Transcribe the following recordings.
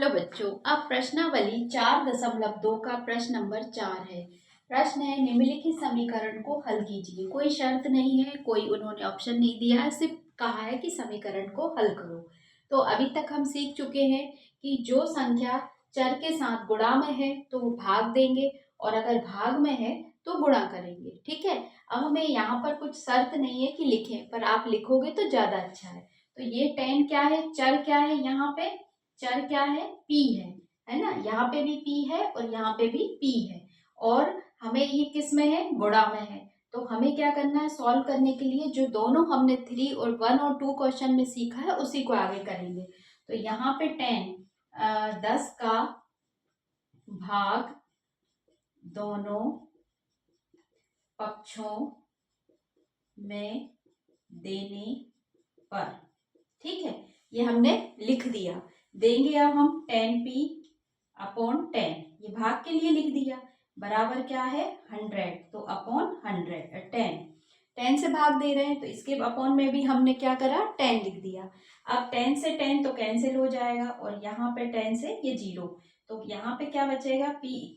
Hello बच्चों, अब प्रश्नावली 4.2 का प्रश्न नंबर 4 है। प्रश्न है निम्नलिखित समीकरण को हल कीजिए। कोई शर्त नहीं है, कोई उन्होंने ऑप्शन नहीं दिया है, सिर्फ कहा है कि समीकरण को हल करो। तो अभी तक हम सीख चुके हैं कि जो संख्या चर के साथ गुणा में है तो वो भाग देंगे और अगर भाग में है तो गुणा करेंगे। ठीक है। अब हमें यहाँ पर कुछ शर्त नहीं है कि लिखें, पर आप लिखोगे तो ज्यादा अच्छा है। तो ये 10 क्या है, चर क्या है, यहाँ पे चर क्या है, p है ना। यहाँ पे भी p है और यहाँ पे भी p है और हमें ये किस में है, गुणा में है। तो हमें क्या करना है, सॉल्व करने के लिए जो दोनों हमने 3 और 1 और 2 क्वेश्चन में सीखा है उसी को आगे करेंगे। तो यहाँ पे 10 का भाग दोनों पक्षों में देने पर, ठीक है, ये हमने लिख दिया। देंगे अब हम 10p/10, ये भाग के लिए लिख दिया, बराबर क्या है 100, तो अपॉन 100 10 से भाग दे रहे हैं तो इसके अपॉन में भी हमने क्या करा, 10 लिख दिया। अब 10 से 10 तो कैंसिल हो जाएगा और यहाँ पे 10 से ये 0, तो यहाँ पे क्या बचेगा, p =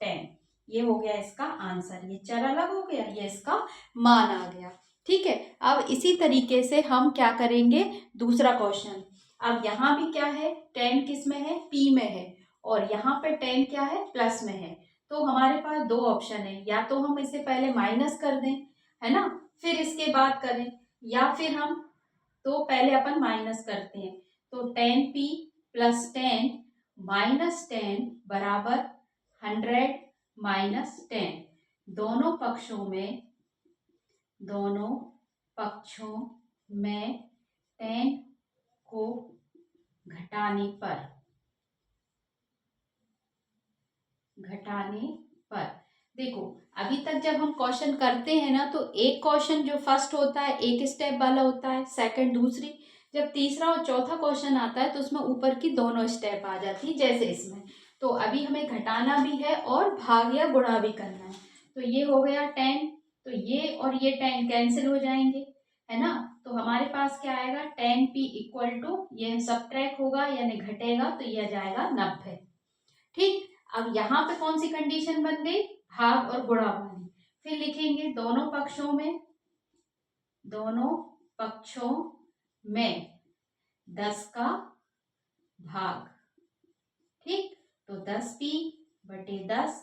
10। ये हो गया इसका आंसर, ये चर अलग हो गया, ये इसका मान आ गया। ठीक है। अब इसी तरीके से हम क्या करेंगे, दूसरा क्वेश्चन। अब यहाँ भी क्या है, 10 किस में है, p में है और यहाँ पे 10 क्या है, प्लस में है। तो हमारे पास दो ऑप्शन है, या तो हम इसे पहले माइनस कर दें, है ना, फिर इसके बाद करें, या फिर हम तो पहले अपन माइनस करते हैं। तो 10p + 10 - 10 बराबर 100 - 10। दोनों पक्षों में 10 को घटाने पर देखो, अभी तक जब हम क्वेश्चन करते हैं ना तो एक क्वेश्चन जो फर्स्ट होता है एक स्टेप वाला होता है, सेकंड दूसरी, जब तीसरा और चौथा क्वेश्चन आता है तो उसमें ऊपर की दोनों स्टेप आ जाती है, जैसे इसमें। तो अभी हमें घटाना भी है और भाग या गुणा भी करना है। तो ये हो गया 10, तो ये और ये 10 कैंसिल हो जाएंगे, है ना। तो हमारे पास क्या आएगा, 10p = ये सबट्रैक्ट होगा यानी घटेगा, तो ये आ जाएगा 90। ठीक। अब यहाँ पे कौन सी कंडीशन बन गई, भाग और गुणा वाली। फिर लिखेंगे दोनों पक्षों में 10 का भाग। ठीक। तो 10p/10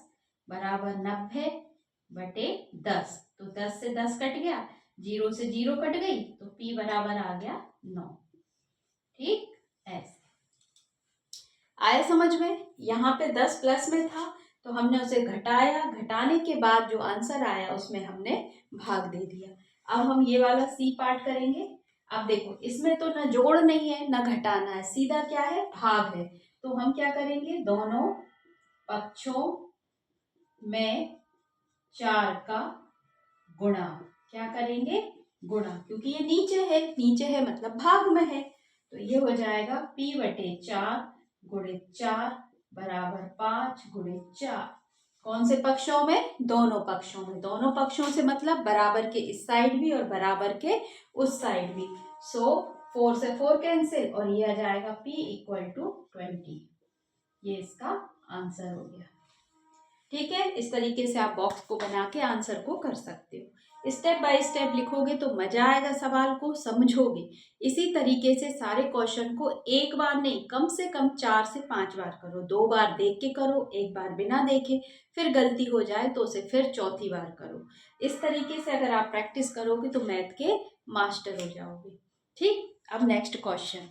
बराबर 90/10। तो 10 से 10 कट गया, 0 से 0 कट गई, तो p बराबर आ गया 9। ठीक, ऐसे आया समझ में। यहाँ पे 10 प्लस में था तो हमने उसे घटाया, घटाने के बाद जो आंसर आया उसमें हमने भाग दे दिया। अब हम ये वाला सी पार्ट करेंगे। अब देखो, इसमें तो ना जोड़ नहीं है ना घटाना है, सीधा क्या है, भाग है। तो हम क्या करेंगे, दोनों पक्षों में 4 का गुणा। क्या करेंगे, गुणा, क्योंकि ये नीचे है मतलब भाग में है। तो ये हो जाएगा p/4 × 4 बराबर 5 × 4। कौन से पक्षों में, दोनों पक्षों में। दोनों पक्षों से मतलब बराबर के इस साइड भी और बराबर के उस साइड भी। सो 4 से 4 कैंसिल और ये आ जाएगा p = 20। ये इसका आंसर हो गया। ठीक है। इस तरीके से आप बॉक्स को बना के आंसर को कर सकते हो। स्टेप बाय स्टेप लिखोगे तो मजा आएगा, सवाल को समझोगे। इसी तरीके से सारे क्वेश्चन को एक बार नहीं, कम से कम 4 से 5 बार करो। 2 बार देख के करो, एक बार बिना देखे, फिर गलती हो जाए तो उसे फिर चौथी बार करो। इस तरीके से अगर आप प्रैक्टिस करोगे तो मैथ के मास्टर हो जाओगे। ठीक। अब नेक्स्ट क्वेश्चन।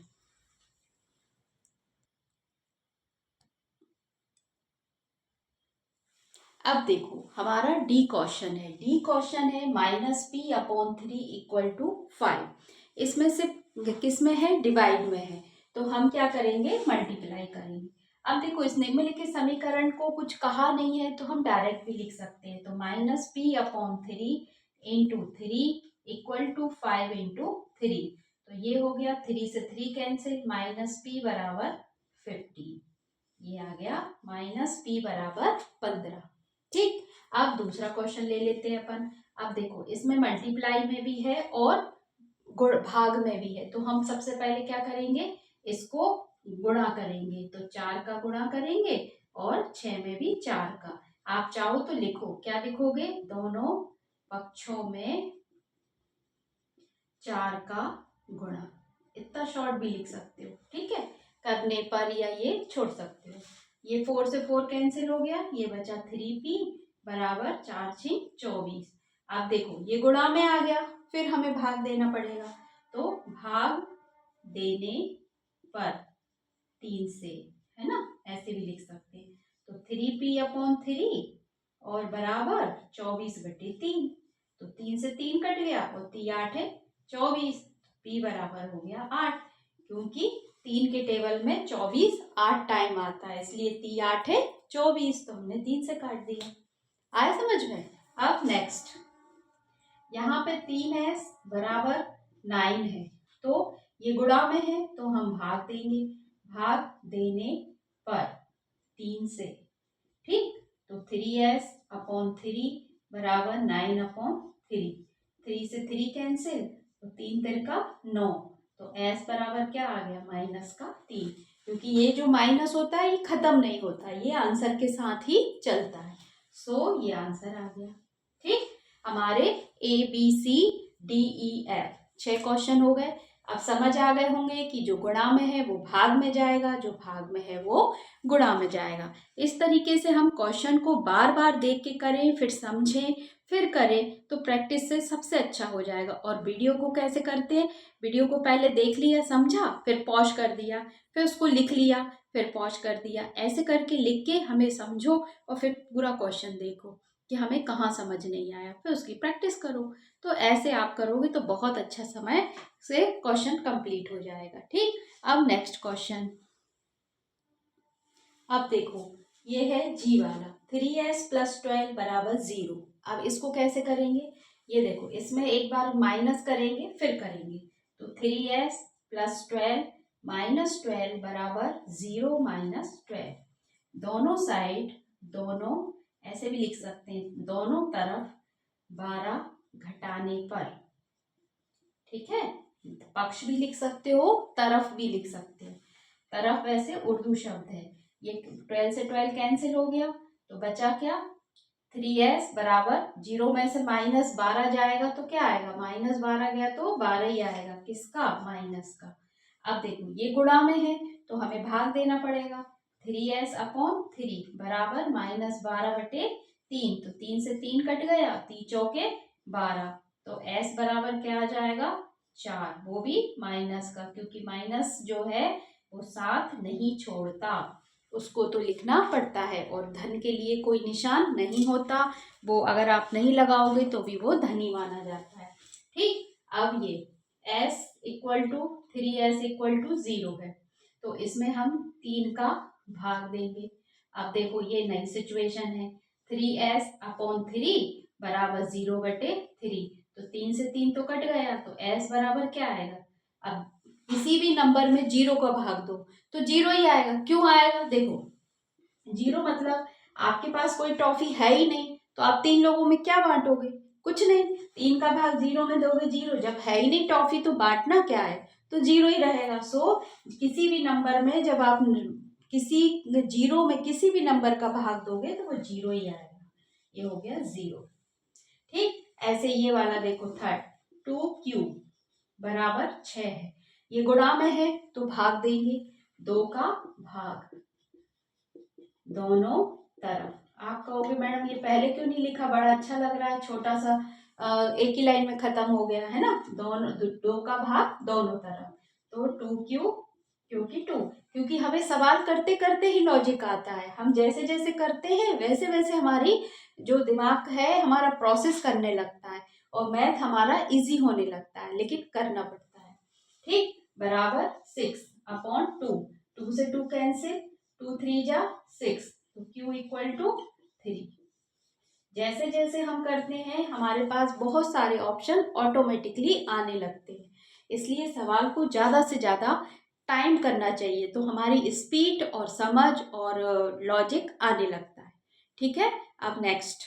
अब देखो, हमारा डी क्वेश्चन है। -p/3 = 5। इसमें से किस में है, डिवाइड में है, तो हम क्या करेंगे, मल्टीप्लाई करेंगे। अब देखो, इस निम्नलिखित समीकरण को कुछ कहा नहीं है तो हम डायरेक्ट भी लिख सकते हैं। तो -p/3 × 3 = 5 × 3। तो ये हो गया, 3 से 3 कैंसिल, -p बराबर 15। ये आ गया -p बराबर 15। ठीक। अब दूसरा क्वेश्चन ले लेते हैं अपन। अब देखो, इसमें मल्टीप्लाई में भी है और भाग में भी है। तो हम सबसे पहले क्या करेंगे, इसको गुणा करेंगे तो 4 का गुणा करेंगे और 6 में भी 4 का। आप चाहो तो लिखो, क्या लिखोगे? दोनों पक्षों में 4 का गुणा। इतना शॉर्ट भी लिख सकते हो, ठीक है, करने पर, या ये छोड़ सकते हो। ये 4 से 4 कैंसिल हो गया, ये बचा 3p बराबर 4 6 24। आप देखो ये गुणा में आ गया, फिर हमें भाग देना पड़ेगा, तो भाग देने पर 3 से, है ना, ऐसे भी लिख सकते हैं। तो 3p/3 और बराबर 24/3। तो 3 से 3 कट गया और 3 8 है 24, p बराबर हो गया 8, क्योंकि 3 के टेबल में 24 8 टाइम आता है, इसलिए 3 8 है 24, तो हमने 3 से काट दिया। आया समझ में? अब नेक्स्ट, यहाँ पे 3s बराबर 9 है, तो ये गुणा में है तो हम भाग देंगे, भाग देने पर 3 से, ठीक। तो 3s/3 बराबर 9/3। 3 से 3 कैंसिल, तो 3 3 का 9, तो s बराबर क्या आ गया? -3, क्योंकि ये जो माइनस होता है ये खत्म नहीं होता, ये आंसर के साथ ही चलता है। सो ये आंसर आ गया, ठीक। हमारे ABCDEF 6 क्वेश्चन हो गए। अब समझ आ गए होंगे कि जो गुणा में है वो भाग में जाएगा, जो भाग में है वो गुणा में जाएगा। इस तरीके से हम क्वेश्चन को बार बार देख के करें, फिर समझें, फिर करें, तो प्रैक्टिस से सबसे अच्छा हो जाएगा। और वीडियो को कैसे करते हैं? वीडियो को पहले देख लिया, समझा, फिर पॉज कर दिया, फिर उसको लिख लिया, फिर पॉज कर दिया, ऐसे करके लिख के हमें समझो और फिर पूरा क्वेश्चन देखो कि हमें कहाँ समझ नहीं आया, फिर उसकी प्रैक्टिस करो। तो ऐसे आप करोगे तो बहुत अच्छा समय से क्वेश्चन कंप्लीट हो जाएगा, ठीक। अब नेक्स्ट क्वेश्चन, अब देखो ये है जी वाला, 3s + 12 बराबर 0। अब इसको कैसे करेंगे? ये देखो, इसमें एक बार माइनस करेंगे फिर करेंगे, तो 3s + 12 - 12 बराबर 0 - 12। दोनों साइड, दोनों ऐसे भी लिख सकते हैं, दोनों तरफ 12 घटाने पर, ठीक है। पक्ष भी लिख सकते हो, तरफ भी लिख सकते हो। तरफ वैसे उर्दू शब्द है। ये 12 से 12 कैंसिल हो गया, तो बचा क्या? 3s बराबर 0 में से -12 जाएगा तो क्या आएगा? -12 गया तो 12 ही आएगा, किसका? माइनस का। अब देखो ये गुणा में है तो हमें भाग देना पड़ेगा, 3s/3 बराबर -12/3, तो 3 से 3 कट गया, 3 चौके 12, तो s बराबर क्या आ जाएगा? 4, वो भी माइनस का, क्योंकि माइनस जो है वो साथ नहीं छोड़ता, उसको तो लिखना पड़ता है, और धन के लिए कोई निशान नहीं होता, वो अगर आप नहीं लगाओगे तो भी वो धन ही माना जाता है, ठीक। अब ये s = 3s = 0 है, तो इसमें हम 3 का भाग देंगे। अब देखो ये नई सिचुएशन है, 3s/3 बराबर 0/3, तो 3 से 3 तो कट गया, तो s बराबर क्या आएगा? अब किसी भी नंबर में 0 का भाग दो तो 0 ही आएगा। क्यों आएगा? देखो 0 मतलब आपके पास कोई टॉफी है ही नहीं, तो आप 3 लोगों में क्या बांटोगे? कुछ नहीं। 3 का भाग 0 में दोगे 0, जब है ही नहीं टॉफी तो बांटना क्या है? तो 0 ही रहेगा। सो किसी भी नंबर में जब आप किसी 0 में किसी भी नंबर का भाग दोगे तो वो 0 ही आएगा। ये हो गया 0, ठीक। ऐसे ये वाला देखो, थर्ड, 2q बराबर 6 है, ये गुणा में है तो भाग देंगे, 2 का भाग दोनों तरफ। आप कहोगे मैडम ये पहले क्यों नहीं लिखा, बड़ा अच्छा लग रहा है, छोटा सा एक ही लाइन में खत्म हो गया है ना। दोनों, 2 का भाग दोनों तरफ, तो 2q, क्योंकि हमें सवाल करते करते ही लॉजिक आता है, हम जैसे जैसे करते हैं वैसे वैसे हमारी जो दिमाग है हमारा प्रोसेस करने लगता है, और मैथ हमारा इजी होने लगता है, लेकिन करना पड़ता है, ठीक। बराबर 6/2, 2 से 2 कैंसिल, 2 3 जा 6, तो q = 3। जैसे जैसे हम करते हैं हमारे पास बहुत सारे ऑप्शन ऑटोमेटिकली आने लगते हैं, इसलिए सवाल को ज़्यादा से ज़्यादा टाइम करना चाहिए, तो हमारी स्पीड और समझ और लॉजिक आने लगता है, ठीक है। अब नेक्स्ट,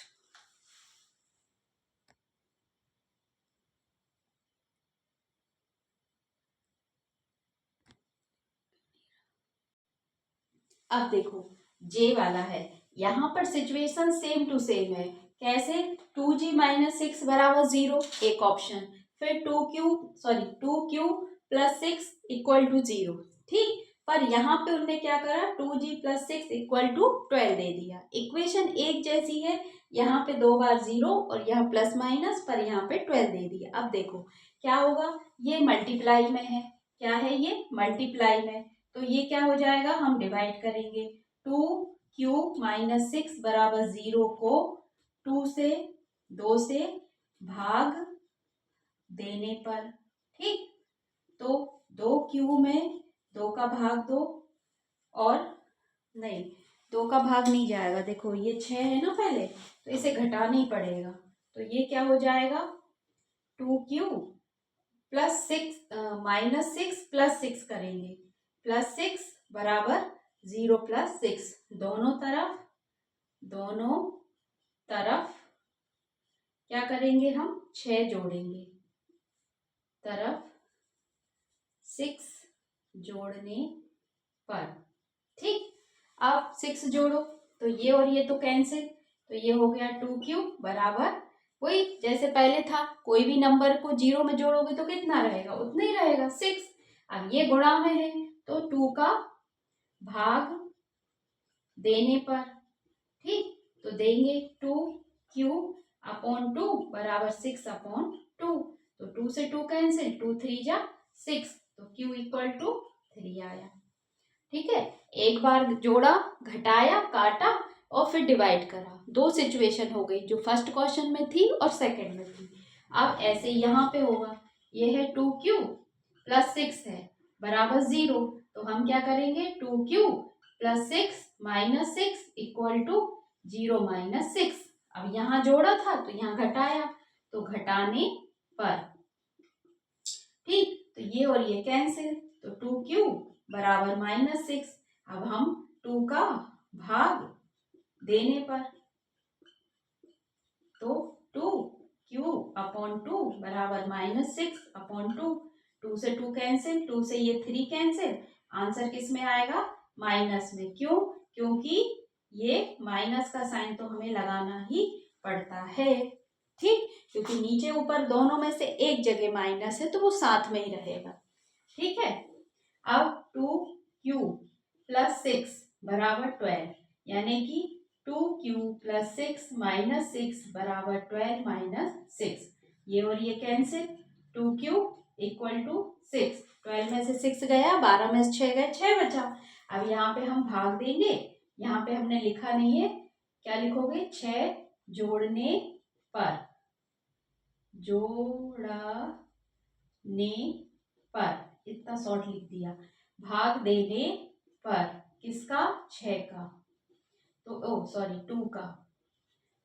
अब देखो जे वाला है, यहाँ पर सिचुएशन सेम टू सेम है। कैसे? 2g माइनस 6 बराबर 0 एक ऑप्शन, फिर 2q प्लस 6 इक्वल टू 0। ठीक, पर यहाँ पे उनने क्या करा, 2g प्लस 6 इक्वल टू 12 दे दिया। इक्वेशन एक जैसी है, यहाँ पे 2 बार 0 और यहाँ प्लस माइनस, पर यहाँ पे 12 दे दिया। अब देखो क्या होगा, ये मल्टीप्लाई में है। क्या है ये? मल्टीप्लाई में। तो ये क्या हो जाएगा, हम डिवाइड करेंगे। 2q माइनस 6 बराबर 0 को 2 से भाग देने पर। ठीक, तो 2q में 2 का भाग 2 और नहीं, 2 का भाग नहीं जाएगा। देखो ये 6 है ना पहले, तो इसे घटाना ही पड़ेगा। तो ये क्या हो जाएगा, 2q प्लस 6 माइनस 6 प्लस 6 करेंगे, प्लस 6 बराबर 0 प्लस 6। दोनों तरफ क्या करेंगे, हम 6 जोड़ेंगे, तरफ 6 जोड़ने पर। ठीक, अब 6 जोड़ो तो ये और ये तो कैंसिल, तो ये हो गया 2q बराबर वही जैसे पहले था, कोई भी नंबर को 0 में जोड़ोगे तो कितना रहेगा, उतना ही रहेगा 6। अब ये गुणा में है तो 2 का भाग देने पर। ठीक, तो देंगे 2q अपॉन 2 बराबर 6 अपॉन 2। तो 2 से 2 कैंसिल, 2 3 जा 6, तो q इक्वल टू 3 आया। ठीक है, एक बार जोड़ा, घटाया, काटा और फिर डिवाइड करा। दो सिचुएशन हो गई, जो फर्स्ट क्वेश्चन में थी और सेकंड में थी। अब ऐसे यहाँ पे होगा, ये है 2q प्लस 6 है बराबर 0, तो हम क्या करेंगे, 2q plus 6 minus 6 equal to 0 minus 6। अब यहाँ जोड़ा था तो यहाँ घटाया, तो घटाने पर। ठीक, तो ये और ये कैंसिल, तो 2q बराबर माइनस 6। अब हम 2 का भाग देने पर, तो 2q अपॉन 2 बराबर माइनस 6 अपॉन 2। 2 से 2 कैंसिल, 2 से ये 3 कैंसिल, आंसर किस में आएगा, माइनस में। क्यों? क्योंकि ये माइनस का साइन तो हमें लगाना ही पड़ता है। ठीक, क्योंकि नीचे ऊपर दोनों में से एक जगह माइनस है तो वो साथ में ही रहेगा। ठीक है, अब 2q प्लस 6 बराबर 12, यानी कि 2q प्लस 6 माइनस 6 बराबर 12 माइनस 6। ये और ये कैंसिल, 2q इक्वल टू 6, 12 में से 6 गया, 12 में से 6 गए, 6 बचा। अब यहाँ पे हम भाग देंगे, यहाँ पे हमने लिखा नहीं है, क्या लिखोगे, 6 जोड़ने पर, इतना शॉर्ट लिख दिया। भाग देने पर किसका, 6 का, तो 2 का,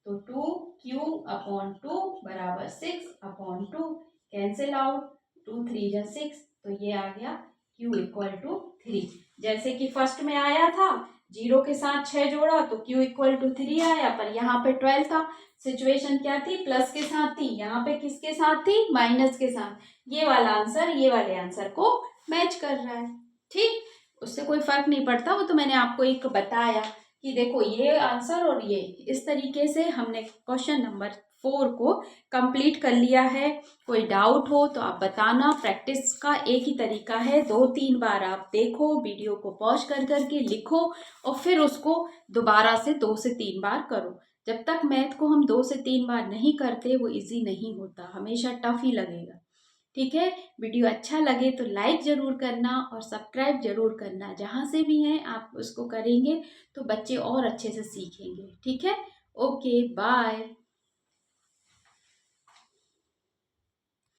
तो 2q अपॉन 2 बराबर 6 अपॉन 2, कैंसिल आउट, 2 3 जा 6, तो ये आ गया q इक्वल टू 3। जैसे कि फर्स्ट में आया था, 0 के साथ 6 जोड़ा तो q इक्वल टू 3 आया, पर यहाँ पे 12 था। सिचुएशन क्या थी, प्लस के साथ थी, यहाँ पे किसके साथ थी, माइनस के साथ। ये वाला आंसर ये वाले आंसर को मैच कर रहा है। ठीक, उससे कोई फर्क नहीं पड़ता, वो तो मैंने आपको एक बताया कि देखो ये आंसर और ये, इस तरीके से हमने क्वेश्चन नंबर 4 को कंप्लीट कर लिया है। कोई डाउट हो तो आप बताना। प्रैक्टिस का एक ही तरीका है, 2-3 बार आप देखो, वीडियो को पॉज कर करके लिखो और फिर उसको दोबारा से 2 से 3 बार करो। जब तक मैथ को हम 2 से 3 बार नहीं करते वो इजी नहीं होता, हमेशा टफ ही लगेगा। ठीक है, वीडियो अच्छा लगे तो लाइक ज़रूर करना और सब्सक्राइब ज़रूर करना। जहाँ से भी हैं आप उसको करेंगे तो बच्चे और अच्छे से सीखेंगे। ठीक है, ओके, बाय।